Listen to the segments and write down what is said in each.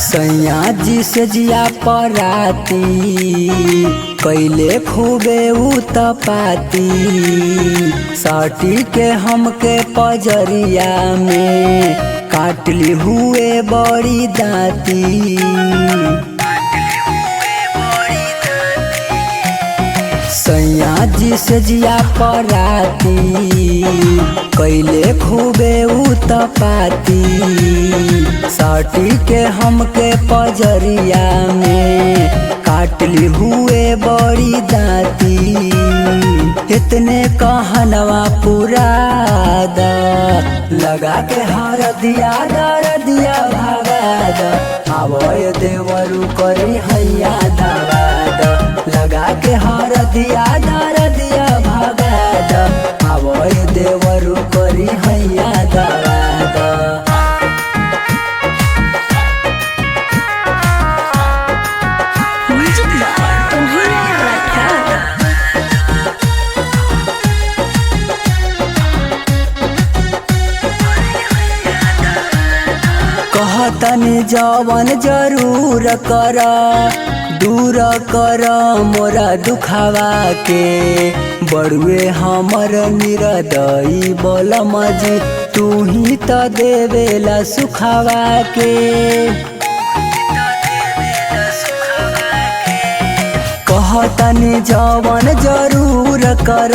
सैया जी से जिया पराती कैले खूबे उतपाती साटी के हमके पजरिया में काटली हुए बड़ी दाती। सैया जी से जिया पराती कैले खूबे उतपाती साटी के हमके पजरिया में काटली हुए बड़ी दाती। इतने कहनवा पूरा लगा के हर दिया दर दिया भागा आवय देवरु करी हैया दवा लगा के हर दिया दर दिया भागा आवय देवरु करी हैया दवा। कहतनी जवन जरूर कर दूर कर मोरा दुखावा के बड़ुए हमर निरदई बलम जी तू ही त देवेला सुखावा के। कहतनी जवन जरूर कर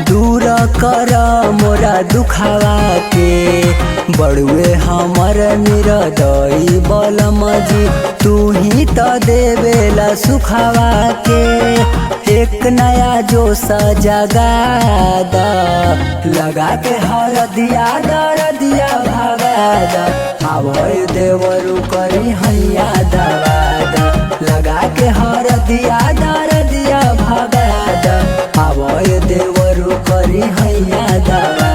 दूर कर मोरा दुखावा के बड़ुए हमर निरदई बलम जी तू ही त देवेला सुखावा के। एक नया जोश जगा द लगा के हर दिया दर दिया भागा आवय देवरु करी हैया दवा लगा के हर दिया दर दिया भागा आवय देवरु करी हैया दवा।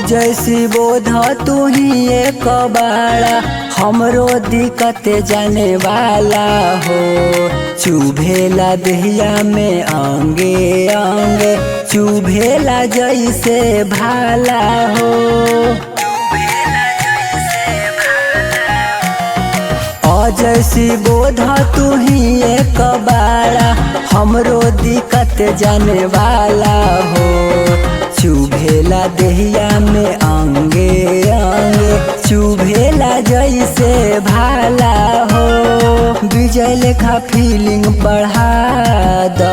जैसी बोध तू ही एक बाड़ा हमरो दिक्कत जाने वाला हो चुभेला दहिया में अंगे अंगे चुभेला जैसे भाला हो। जैसी बोध तू ही एक बाड़ा हमरो दिक्कत जाने वाला हो चुभेला दहिया में अंगे अंगे चुभेला जैसे भाला हो। विजय लेखा फीलिंग बढ़ा द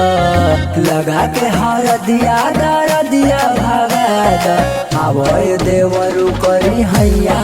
लगा के हर दिया दर दिया भागा आवय देवरु करी हैया